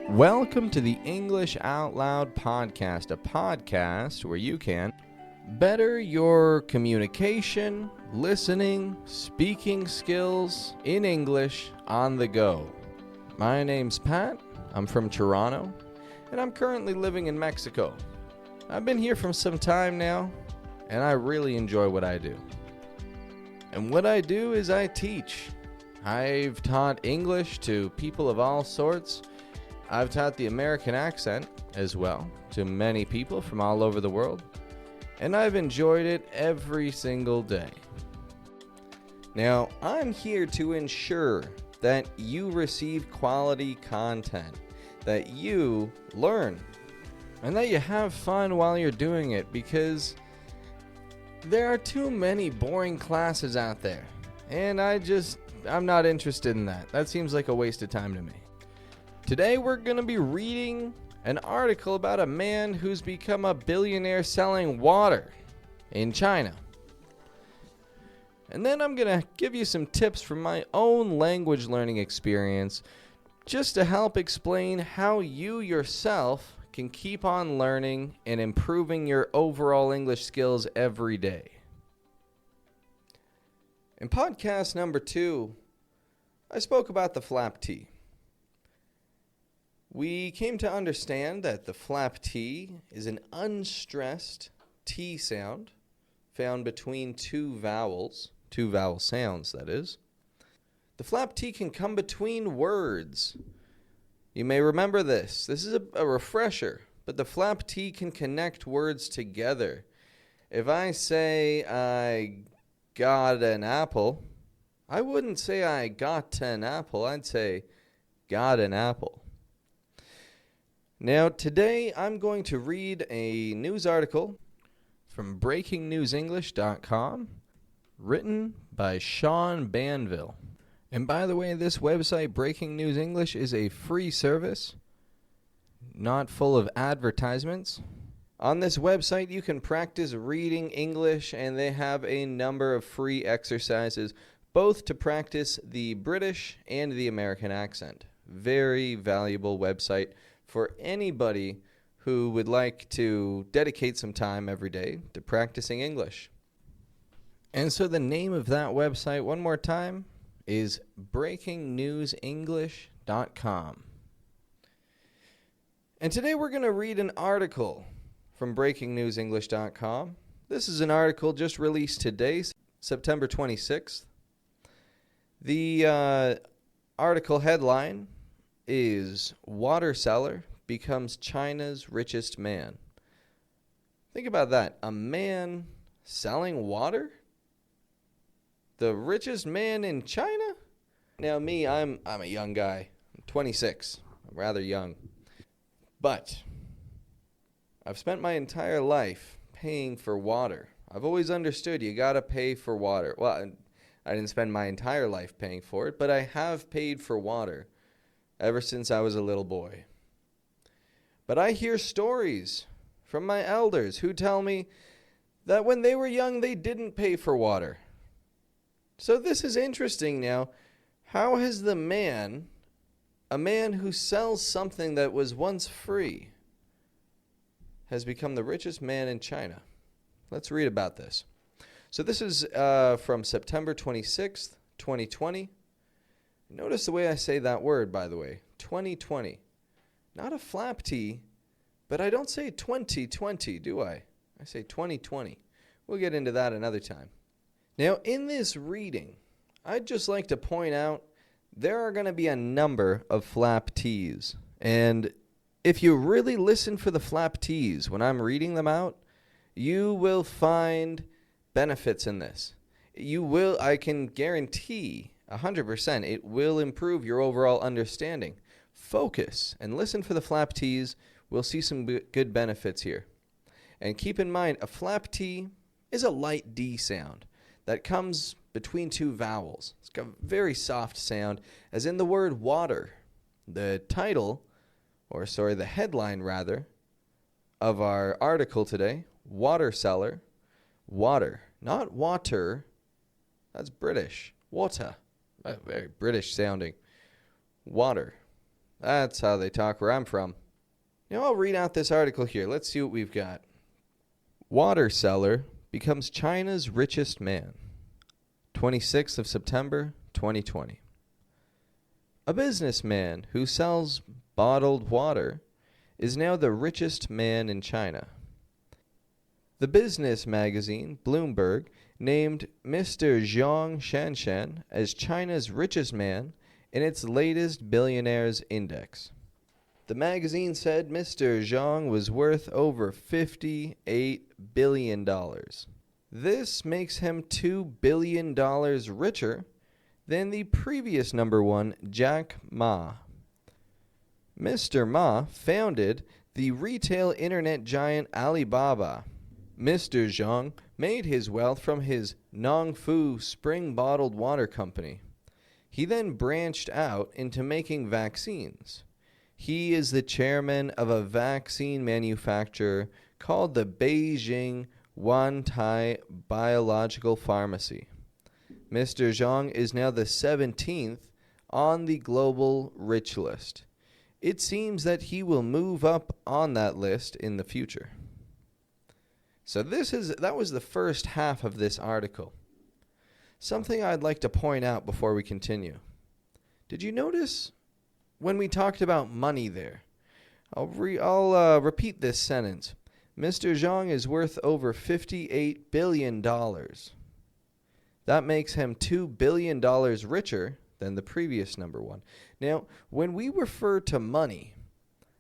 Welcome to the English Out Loud podcast, a podcast where you can better your communication, listening, speaking skills in English on the go. My name's Pat, I'm from Toronto, and I'm currently living in Mexico. I've been here for some time now, and I really enjoy what I do. And what I do is I teach. I've taught English to people of all sorts. I've taught the American accent as well to many people from all over the world, and I've enjoyed it every single day. Now, I'm here to ensure that you receive quality content, that you learn, and that you have fun while you're doing it, because there are too many boring classes out there, and I'm not interested in that. That seems like a waste of time to me. Today we're going to be reading an article about a man who's become a billionaire selling water in China. And then I'm going to give you some tips from my own language learning experience just to help explain how you yourself can keep on learning and improving your overall English skills every day. In podcast number 2, I spoke about the flap T. We came to understand that the flap T is an unstressed T sound found between two vowel sounds, that is. The flap T can come between words. You may remember this. This is a refresher, but the flap T can connect words together. If I say I got an apple, I wouldn't say I got an apple. I'd say got an apple. Now, today I'm going to read a news article from BreakingNewsEnglish.com written by Sean Banville. And by the way, this website, Breaking News English, is a free service, not full of advertisements. On this website, you can practice reading English, and they have a number of free exercises, both to practice the British and the American accent. Very valuable website for anybody who would like to dedicate some time every day to practicing English. And so the name of that website, one more time, is BreakingNewsEnglish.com. And today we're going to read an article from BreakingNewsEnglish.com. This is an article just released today, September 26th. The article headline is Water Seller Becomes China's Richest Man. Think about that. A man selling water? The richest man in China? Now me, I'm a young guy. I'm 26. I'm rather young. But I've spent my entire life paying for water. I've always understood you gotta pay for water. Well, I didn't spend my entire life paying for it, but I have paid for water ever since I was a little boy. But I hear stories from my elders who tell me that when they were young, they didn't pay for water. So this is interesting now. How has a man who sells something that was once free, has become the richest man in China? Let's read about this. So this is from September 26th, 2020. Notice the way I say that word, by the way. 2020. Not a flap T, but I don't say 2020, do I? I say 2020. We'll get into that another time. Now, in this reading, I'd just like to point out there are going to be a number of flap Ts. And if you really listen for the flap Ts when I'm reading them out, you will find benefits in this. I can guarantee 100%, it will improve your overall understanding. Focus and listen for the flap Ts. We'll see some good benefits here. And keep in mind, a flap T is a light D sound that comes between two vowels. It's got a very soft sound, as in the word water. The headline rather, of our article today, Water Seller, water, not water, that's British, water. Very British sounding. Water. That's how they talk where I'm from. Now I'll read out this article here. Let's see what we've got. Water seller becomes China's richest man. 26th of September, 2020. A businessman who sells bottled water is now the richest man in China. The business magazine, Bloomberg, named Mr. Zhang Shanshan as China's richest man in its latest billionaires index. The magazine said Mr. Zhang was worth over $58 billion. This makes him $2 billion richer than the previous number one, Jack Ma. Mr. Ma founded the retail internet giant Alibaba. Mr. Zhang made his wealth from his Nongfu spring bottled water company. He then branched out into making vaccines. He is the chairman of a vaccine manufacturer called the Beijing Wantai Biological Pharmacy. Mr. Zhang is now the 17th on the global rich list. It seems that he will move up on that list in the future. So that was the first half of this article. Something I'd like to point out before we continue. Did you notice when we talked about money there? I'll repeat this sentence. Mr. Zhang is worth over $58 billion. That makes him $2 billion richer than the previous number one. Now, when we refer to money,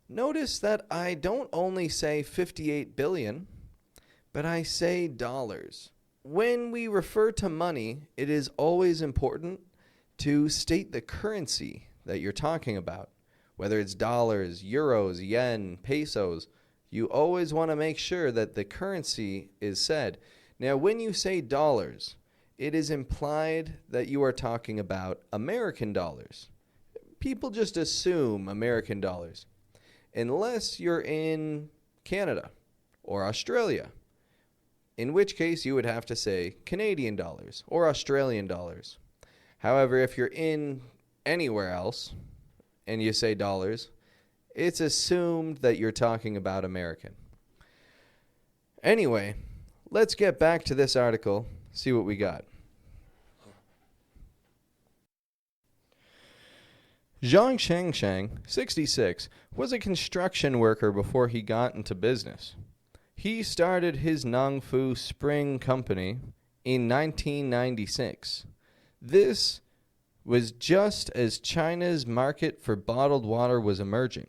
notice that I don't only say 58 billion, but I say dollars. When we refer to money, it is always important to state the currency that you're talking about. Whether it's dollars, euros, yen, pesos, you always want to make sure that the currency is said. Now, when you say dollars, it is implied that you are talking about American dollars. People just assume American dollars, unless you're in Canada or Australia, in which case you would have to say Canadian dollars or Australian dollars. However, if you're in anywhere else and you say dollars, it's assumed that you're talking about American. Anyway, let's get back to this article, see what we got. Zhang Shangshang, 66, was a construction worker before he got into business. He started his Nongfu Spring Company in 1996. This was just as China's market for bottled water was emerging.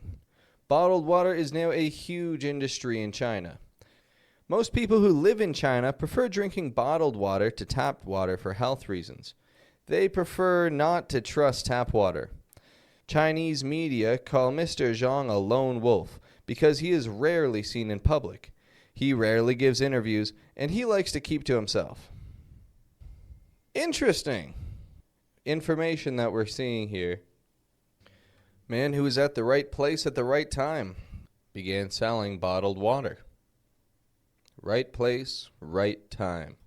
Bottled water is now a huge industry in China. Most people who live in China prefer drinking bottled water to tap water for health reasons. They prefer not to trust tap water. Chinese media call Mr. Zhang a lone wolf because he is rarely seen in public. He rarely gives interviews, and he likes to keep to himself. Interesting information that we're seeing here. Man who was at the right place at the right time began selling bottled water. Right place, right time.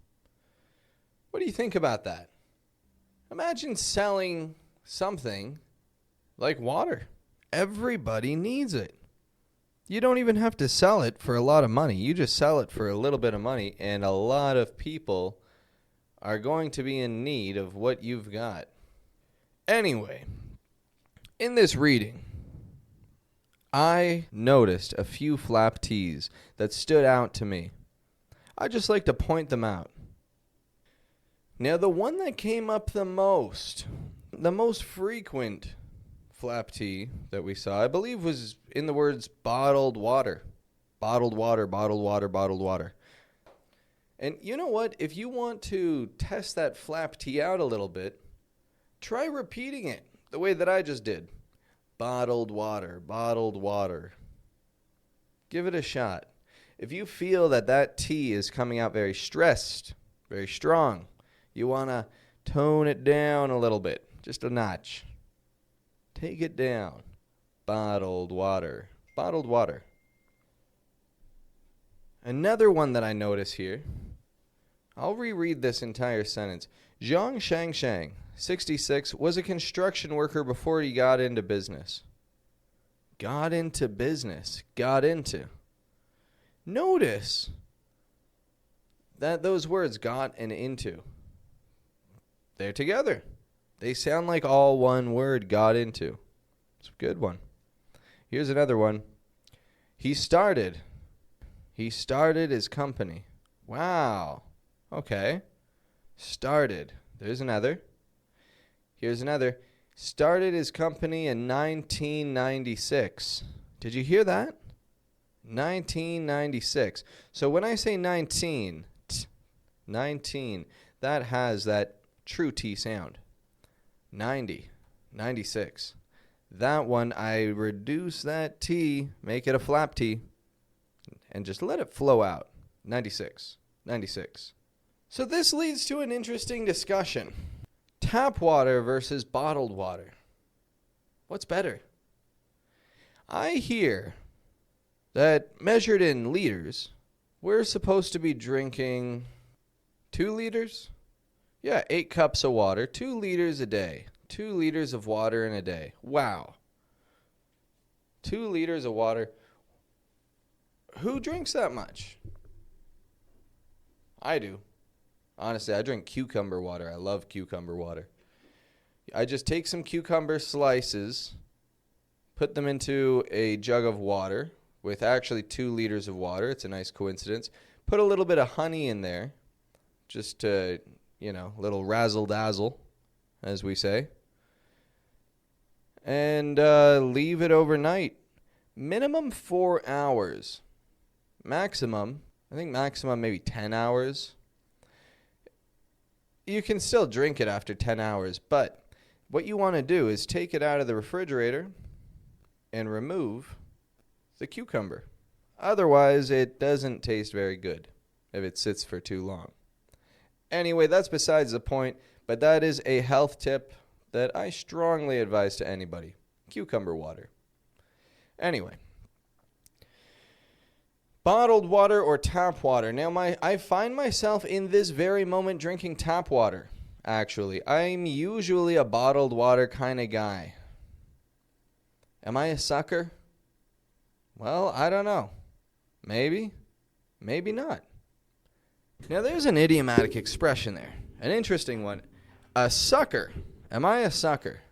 What do you think about that? Imagine selling something like water. Everybody needs it. You don't even have to sell it for a lot of money. You just sell it for a little bit of money, and a lot of people are going to be in need of what you've got. Anyway, in this reading, I noticed a few flap teas that stood out to me. I'd just like to point them out. Now, the one that came up the most frequent flap tea that we saw, I believe, was in the words bottled water. Bottled water, bottled water, bottled water. And you know what? If you want to test that flap tea out a little bit, try repeating it the way that I just did. Bottled water, bottled water. Give it a shot. If you feel that tea is coming out very stressed, very strong, you want to tone it down a little bit, just a notch. Take it down. Bottled water. Bottled water. Another one that I notice here. I'll reread this entire sentence. Zhang Shangshang, 66, was a construction worker before he got into business. Got into business. Got into. Notice that those words, got and into, they're together. They sound like all one word, got into. It's a good one. Here's another one. He started. He started his company. Wow. Okay. Started. There's another. Here's another. Started his company in 1996. Did you hear that? 1996. So when I say 19, that has that true T sound. 90, 96. That one, I reduce that T, make it a flap T, and just let it flow out. 96, 96. So this leads to an interesting discussion. Tap water versus bottled water. What's better? I hear that measured in liters, we're supposed to be drinking 2 liters? Yeah, 8 cups of water, 2 liters a day. 2 liters of water in a day. Wow. 2 liters of water. Who drinks that much? I do. Honestly, I drink cucumber water. I love cucumber water. I just take some cucumber slices, put them into a jug of water with actually 2 liters of water. It's a nice coincidence. Put a little bit of honey in there, just to, little razzle-dazzle, as we say. And leave it overnight. Minimum 4 hours. Maximum, I think maximum maybe 10 hours. You can still drink it after 10 hours, but what you want to do is take it out of the refrigerator and remove the cucumber. Otherwise, it doesn't taste very good if it sits for too long. Anyway, that's besides the point, but that is a health tip that I strongly advise to anybody. Cucumber water. Anyway. Bottled water or tap water. Now, I find myself in this very moment drinking tap water, actually. I'm usually a bottled water kind of guy. Am I a sucker? Well, I don't know. Maybe. Maybe not. Now, there's an idiomatic expression there. An interesting one. A sucker. Am I a sucker?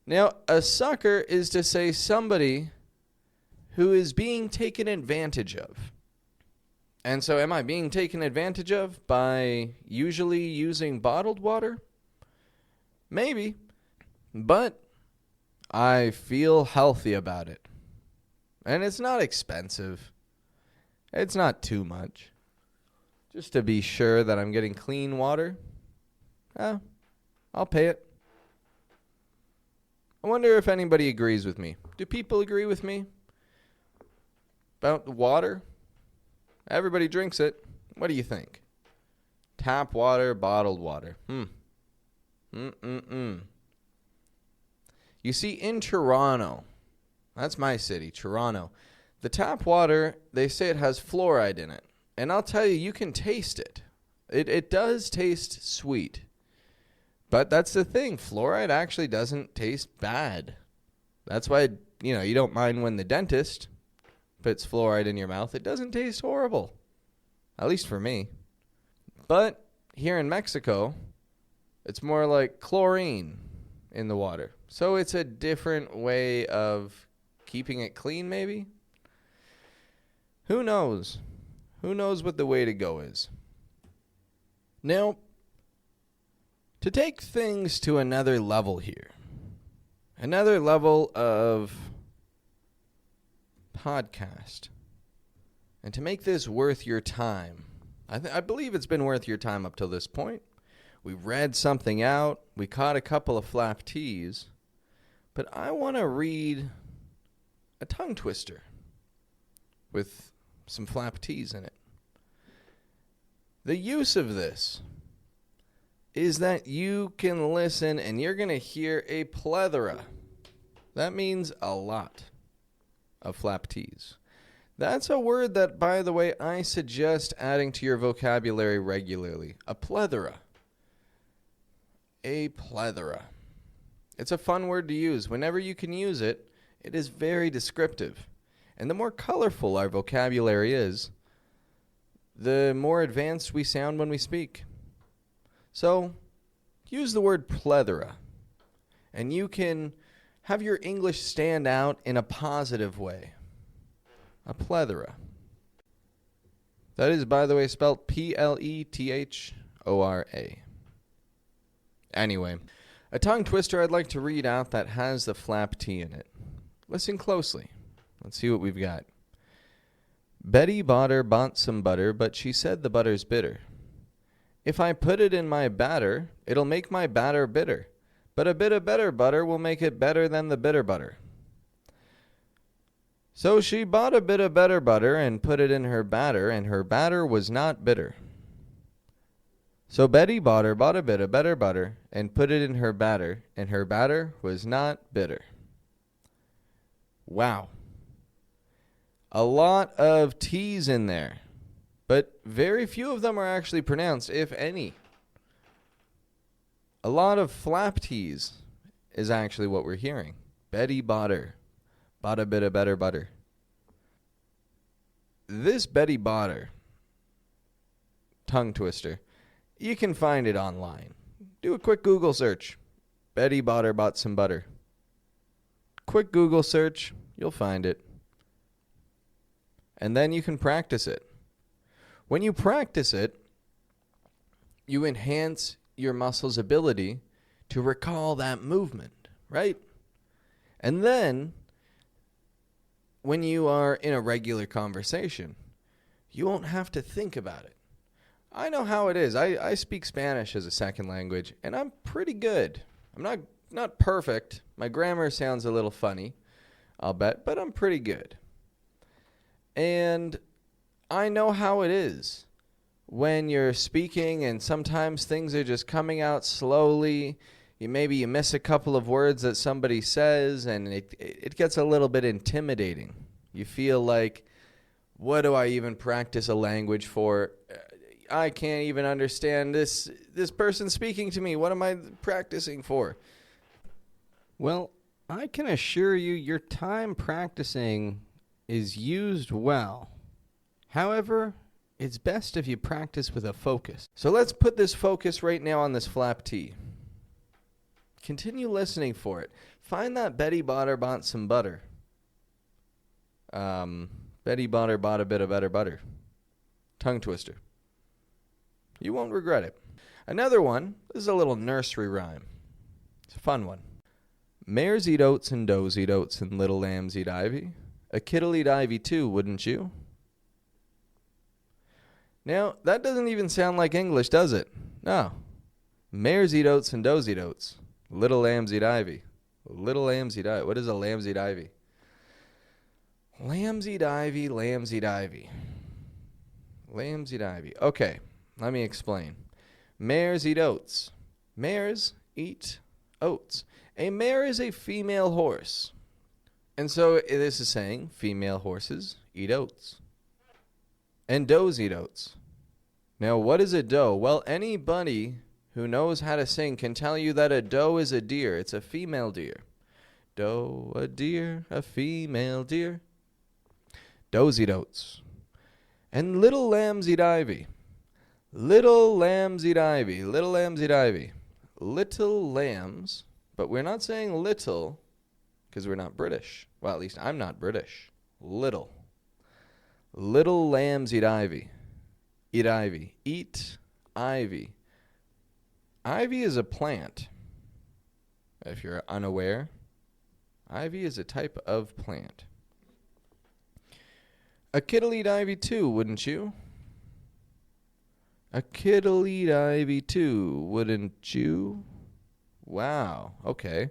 Now, a sucker is to say somebody who is being taken advantage of. And so am I being taken advantage of by usually using bottled water? Maybe. But I feel healthy about it. And it's not expensive. It's not too much. Just to be sure that I'm getting clean water, I'll pay it. I wonder if anybody agrees with me. Do people agree with me about the water? Everybody drinks it. What do you think? Tap water, bottled water. You see, in Toronto, that's my city, Toronto, the tap water, they say it has fluoride in it. And I'll tell you, you can taste it. It does taste sweet. But that's the thing. Fluoride actually doesn't taste bad. That's why, you don't mind when the dentist puts fluoride in your mouth. It doesn't taste horrible. At least for me. But here in Mexico, it's more like chlorine in the water. So it's a different way of keeping it clean, maybe? Who knows? Who knows what the way to go is? Now, to take things to another level here, another level of podcast, and to make this worth your time, I believe it's been worth your time up till this point. We read something out, we caught a couple of flap T's, but I want to read a tongue twister with some flap T's in it. The use of this is that you can listen and you're going to hear a plethora. That means a lot of flap T's. That's a word that, by the way, I suggest adding to your vocabulary regularly. A plethora. A plethora. It's a fun word to use. Whenever you can use it, It is very descriptive. And the more colorful our vocabulary is, the more advanced we sound when we speak. So, use the word plethora, and you can have your English stand out in a positive way. A plethora. That is, by the way, spelled Plethora. Anyway, a tongue twister I'd like to read out that has the flap T in it. Listen closely. Let's see what we've got. Betty Botter bought some butter, but she said the butter's bitter. If I put it in my batter, it'll make my batter bitter. But a bit of better butter will make it better than the bitter butter. So she bought a bit of better butter and put it in her batter, and her batter was not bitter. So Betty Botter bought a bit of better butter and put it in her batter, and her batter was not bitter. Wow. A lot of T's in there, but very few of them are actually pronounced, if any. A lot of flap T's is actually what we're hearing. Betty Botter bought a bit of better butter. This Betty Botter tongue twister, you can find it online. Do a quick Google search. Betty Botter bought some butter. Quick Google search, you'll find it. And then you can practice it. When you practice it, you enhance your muscles' ability to recall that movement, right? And then, when you are in a regular conversation, you won't have to think about it. I know how it is. I speak Spanish as a second language, and I'm pretty good. I'm not perfect. My grammar sounds a little funny, I'll bet, but I'm pretty good. And I know how it is when you're speaking and sometimes things are just coming out slowly. Maybe you miss a couple of words that somebody says, and it gets a little bit intimidating. You feel like, what do I even practice a language for? I can't even understand this person speaking to me. What am I practicing for? Well, I can assure you your time practicing is used well. However, it's best if you practice with a focus. So let's put this focus right now on this flap T. Continue listening for it. Find that Betty Botter bought some butter. Betty Botter bought a bit of better butter. Tongue twister. You won't regret it. Another one, this is a little nursery rhyme. It's a fun one. Mares eat oats and does eat oats and little lambs eat ivy. A kid'll eat ivy too, wouldn't you? Now, that doesn't even sound like English, does it? No. Mares eat oats and does eat oats. Little lambs eat ivy. Little lambs eat ivy. What is a lambs eat ivy? Lambs eat ivy, lambs eat ivy. Lambs eat ivy. Okay, let me explain. Mares eat oats. Mares eat oats. A mare is a female horse. And so this is saying female horses eat oats. And does eat oats. Now, what is a doe? Well, anybody who knows how to sing can tell you that a doe is a deer. It's a female deer. Doe, a deer, a female deer. Does eat oats. And little lambs eat ivy. Little lambs eat ivy. Little lambs eat ivy. Little lambs, but we're not saying little because we're not British. Well, at least I'm not British. Little. Little lambs eat ivy. Eat ivy. Eat ivy. Ivy is a plant. If you're unaware, ivy is a type of plant. A kid'll eat ivy too, wouldn't you? A kid'll eat ivy too, wouldn't you? Wow, okay.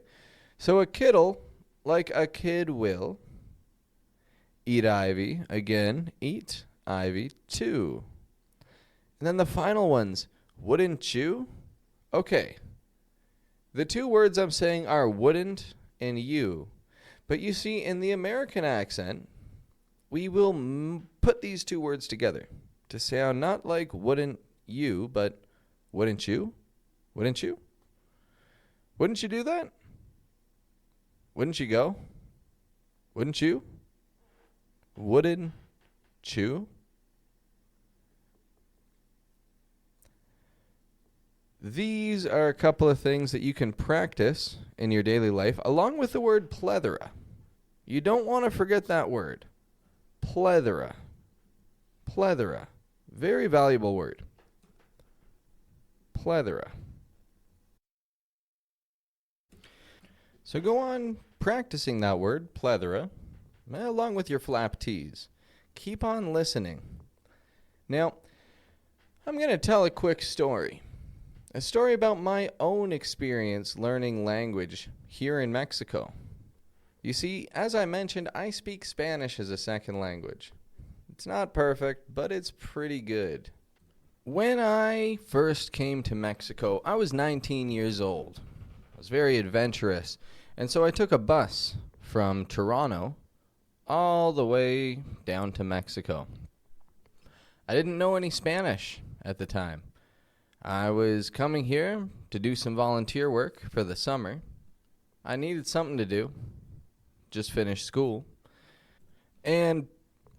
So a kid'll, like a kid will, eat ivy. Again, eat ivy too. And then the final ones, wouldn't you? Okay. The two words I'm saying are wouldn't and you. But you see, in the American accent, we will put these two words together to sound not like wouldn't you, but wouldn't you? Wouldn't you? Wouldn't you do that? Wouldn't you go? Wouldn't you? Wooden chew? These are a couple of things that you can practice in your daily life, along with the word plethora. You don't want to forget that word. Plethora. Plethora. Very valuable word. Plethora. So go on practicing that word, plethora, along with your flap T's. Keep on listening. Now, I'm going to tell a quick story. A story about my own experience learning language here in Mexico. You see, as I mentioned, I speak Spanish as a second language. It's not perfect, but it's pretty good. When I first came to Mexico, I was 19 years old. I was very adventurous, and so I took a bus from Toronto all the way down to Mexico. I didn't know any Spanish at the time. I was coming here to do some volunteer work for the summer. I needed something to do. Just finished school. And,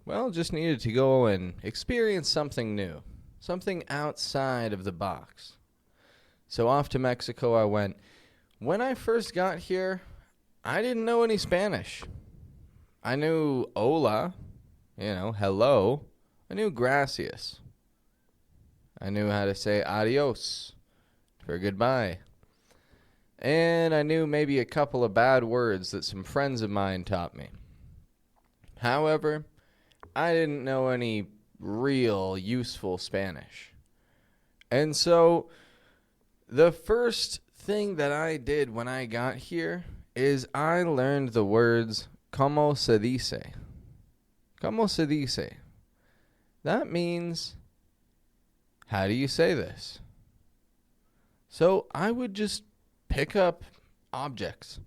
well, just needed to go and experience something new. Something outside of the box. So off to Mexico I went. When I first got here, I didn't know any Spanish. I knew hola, hello. I knew gracias. I knew how to say adios for goodbye. And I knew maybe a couple of bad words that some friends of mine taught me. However, I didn't know any real useful Spanish. And so the first thing that I did when I got here is I learned the words como se dice. Como se dice. That means, how do you say this? So I would just pick up objects,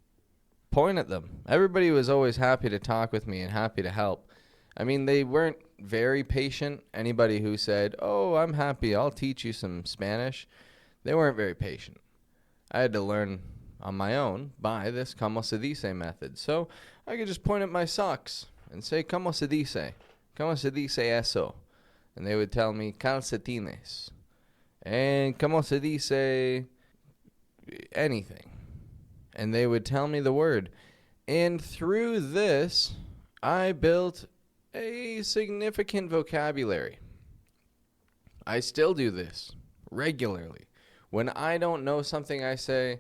point at them. Everybody was always happy to talk with me and happy to help. I mean, they weren't very patient. Anybody who said, oh, I'm happy, I'll teach you some Spanish, they weren't very patient. I had to learn on my own by this como se dice method. So I could just point at my socks and say, como se dice? Como se dice eso? And they would tell me calcetines. And como se dice anything. And they would tell me the word. And through this, I built a significant vocabulary. I still do this regularly. When I don't know something, I say,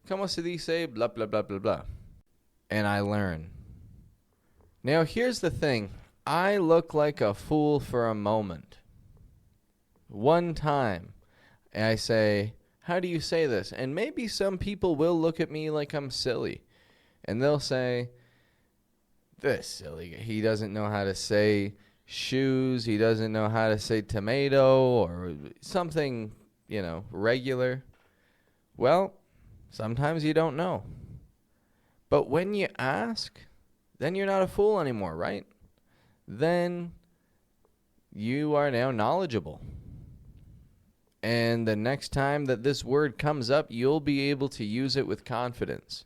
como se dice, blah, blah, blah, blah, blah. And I learn. Now, here's the thing. I look like a fool for a moment. One time, I say, how do you say this? And maybe some people will look at me like I'm silly. And they'll say, this silly guy, he doesn't know how to say shoes. He doesn't know how to say tomato or something, regular. Well, sometimes you don't know. But when you ask, then you're not a fool anymore, right? Then you are now knowledgeable. And the next time that this word comes up, you'll be able to use it with confidence.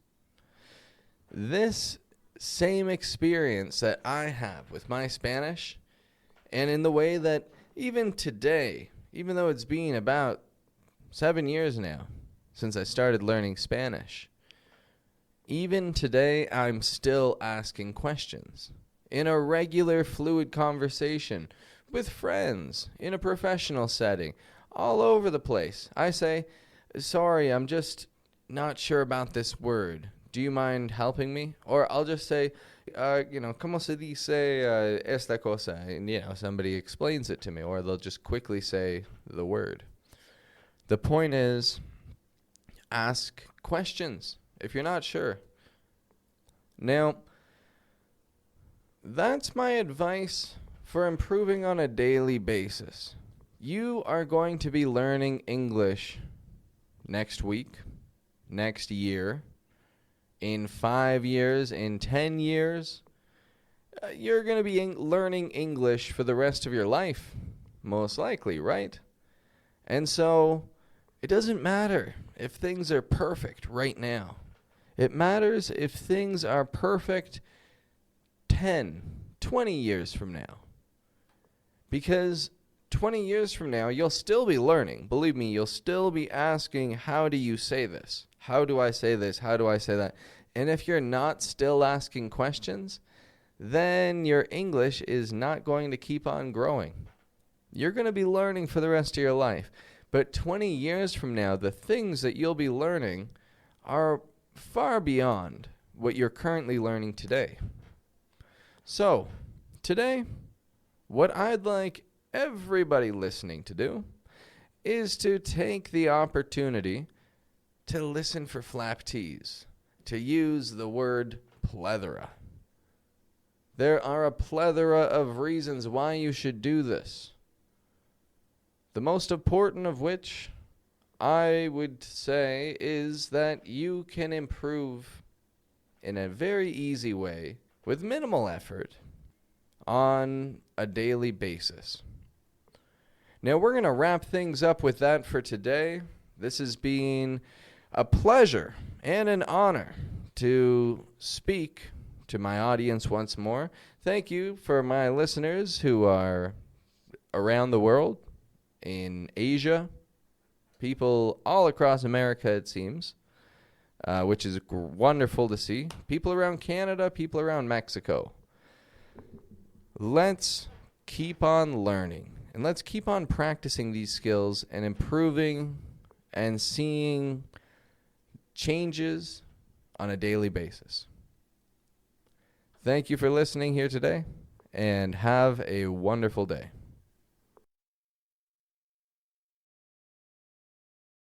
This same experience that I have with my Spanish, and in the way that even today, even though it's been about 7 years now since I started learning Spanish, even today I'm still asking questions in a regular fluid conversation with friends, in a professional setting, all over the place. I say, sorry, I'm just not sure about this word. Do you mind helping me? Or I'll just say, como se dice esta cosa? And, somebody explains it to me. Or they'll just quickly say the word. The point is, ask questions if you're not sure. Now, that's my advice for improving on a daily basis. You are going to be learning English next week, next year, in 5 years, in 10 years. You're going to be learning English for the rest of your life, most likely, right? And so it doesn't matter if things are perfect right now. It matters if things are perfect 10, 20 years from now. Because 20 years from now, you'll still be learning. Believe me, you'll still be asking, how do you say this? How do I say this? How do I say that? And if you're not still asking questions, then your English is not going to keep on growing. You're going to be learning for the rest of your life. But 20 years from now, the things that you'll be learning are far beyond what you're currently learning today. So, today, what I'd like everybody listening to do is to take the opportunity to listen for flap T's, to use the word plethora. There are a plethora of reasons why you should do this. The most important of which I would say is that you can improve in a very easy way with minimal effort on a daily basis. Now we're going to wrap things up with that for today. This has been a pleasure and an honor to speak to my audience once more. Thank you for my listeners who are around the world, in Asia, people all across America, it seems, which is wonderful to see. People around Canada, people around Mexico. Let's keep on learning, and let's keep on practicing these skills and improving and seeing changes on a daily basis. Thank you for listening here today, and have a wonderful day.